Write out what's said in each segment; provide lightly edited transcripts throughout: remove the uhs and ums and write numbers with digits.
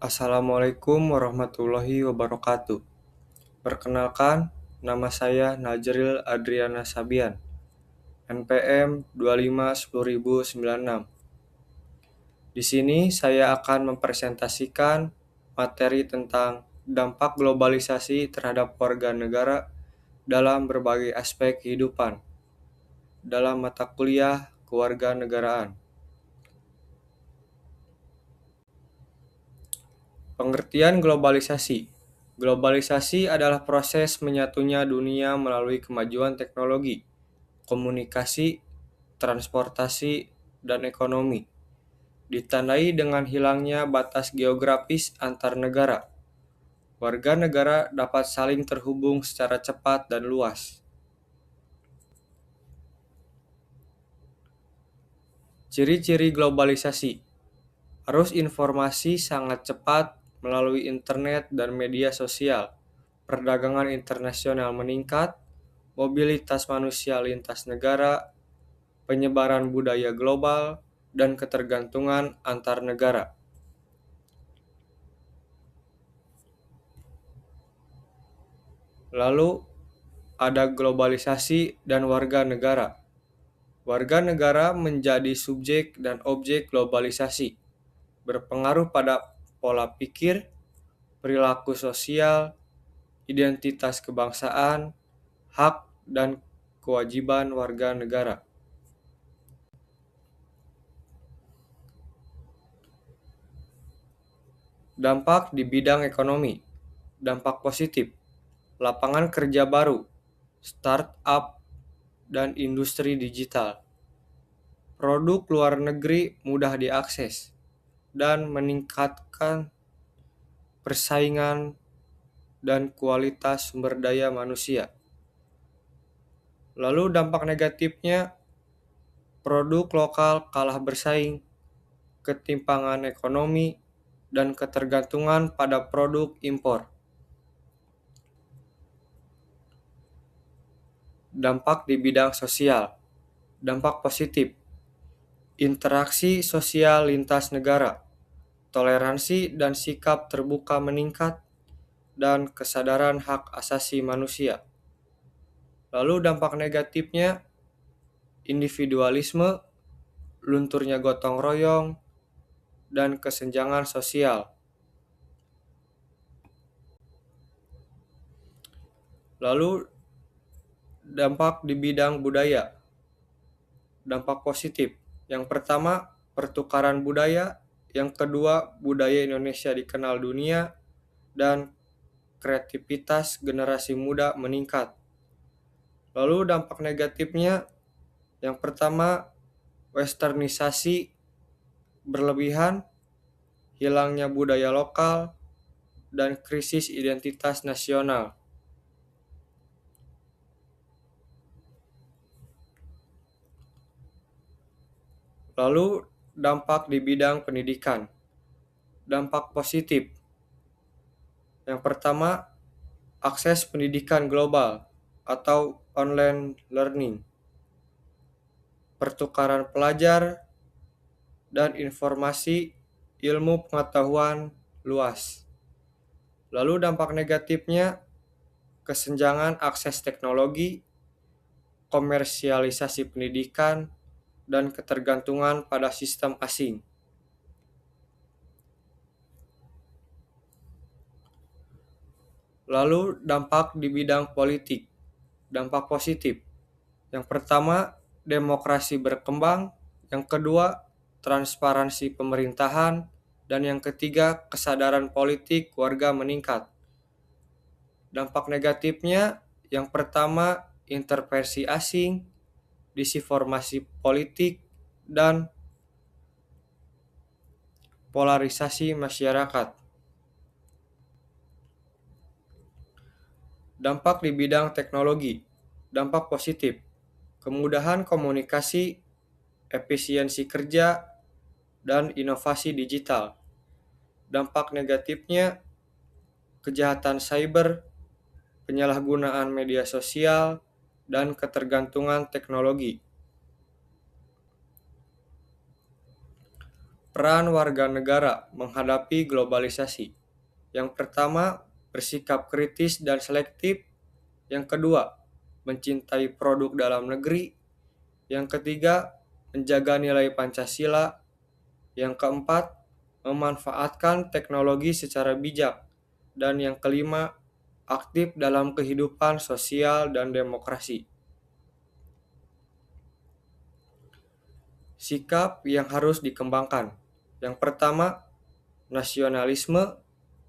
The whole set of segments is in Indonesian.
Assalamualaikum warahmatullahi wabarakatuh. Perkenalkan, nama saya Najril Adriana Sabian, NPM 25 10096. Di sini saya akan mempresentasikan materi tentang dampak globalisasi terhadap warga negara dalam berbagai aspek kehidupan dalam mata kuliah kewarganegaraan. Pengertian globalisasi. Globalisasi adalah proses menyatunya dunia melalui kemajuan teknologi, komunikasi, transportasi, dan ekonomi. Ditandai dengan hilangnya batas geografis antar negara. Warga negara dapat saling terhubung secara cepat dan luas. Ciri-ciri globalisasi. Arus informasi sangat cepat melalui internet dan media sosial. Perdagangan internasional meningkat, mobilitas manusia lintas negara, penyebaran budaya global, dan ketergantungan antar negara. Lalu ada globalisasi dan warga negara. Warga negara menjadi subjek dan objek globalisasi, berpengaruh pada pola pikir, perilaku sosial, identitas kebangsaan, hak dan kewajiban warga negara. Dampak di bidang ekonomi. Dampak positif. Lapangan kerja baru, startup, dan industri digital. Produk luar negeri mudah diakses dan meningkatkan persaingan dan kualitas sumber daya manusia. Lalu dampak negatifnya, produk lokal kalah bersaing, ketimpangan ekonomi, dan ketergantungan pada produk impor. Dampak di bidang sosial. Dampak positif. Interaksi sosial lintas negara. Toleransi dan sikap terbuka meningkat dan kesadaran hak asasi manusia. Lalu dampak negatifnya, individualisme, lunturnya gotong royong, dan kesenjangan sosial. Lalu dampak di bidang budaya. Dampak positif. Yang pertama, pertukaran budaya. Yang kedua, budaya Indonesia dikenal dunia. Dan kreativitas generasi muda meningkat. Lalu dampak negatifnya, yang pertama, westernisasi berlebihan, hilangnya budaya lokal, dan krisis identitas nasional. Lalu dampak di bidang pendidikan. Dampak positif. Yang pertama, akses pendidikan global atau online learning. Pertukaran pelajar dan informasi ilmu pengetahuan luas. Lalu dampak negatifnya, kesenjangan akses teknologi, komersialisasi pendidikan, dan ketergantungan pada sistem asing. Lalu dampak di bidang politik. Dampak positif. Yang pertama, demokrasi berkembang. Yang kedua, transparansi pemerintahan. Dan yang ketiga, kesadaran politik warga meningkat. Dampak negatifnya, yang pertama, intervensi asing, disinformasi politik, dan polarisasi masyarakat. Dampak di bidang teknologi. Dampak positif. Kemudahan komunikasi, efisiensi kerja, dan inovasi digital. Dampak negatifnya, kejahatan cyber, penyalahgunaan media sosial, dan ketergantungan teknologi. Peran warga negara menghadapi globalisasi. Yang pertama, bersikap kritis dan selektif. Yang kedua, mencintai produk dalam negeri. Yang ketiga, menjaga nilai Pancasila. Yang keempat, memanfaatkan teknologi secara bijak. Dan yang kelima, aktif dalam kehidupan sosial dan demokrasi. Sikap yang harus dikembangkan. Yang pertama, nasionalisme.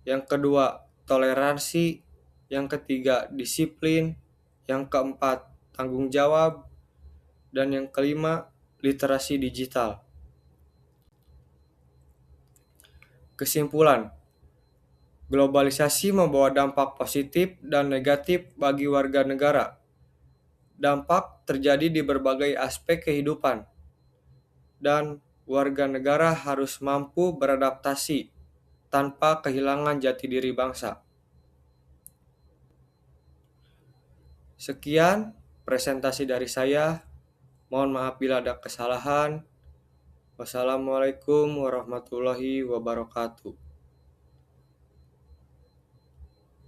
Yang kedua, toleransi. Yang ketiga, disiplin. Yang keempat, tanggung jawab. Dan yang kelima, literasi digital. Kesimpulan, globalisasi membawa dampak positif dan negatif bagi warga negara. Dampak terjadi di berbagai aspek kehidupan, dan warga negara harus mampu beradaptasi tanpa kehilangan jati diri bangsa. Sekian presentasi dari saya. Mohon maaf bila ada kesalahan. Wassalamualaikum warahmatullahi wabarakatuh.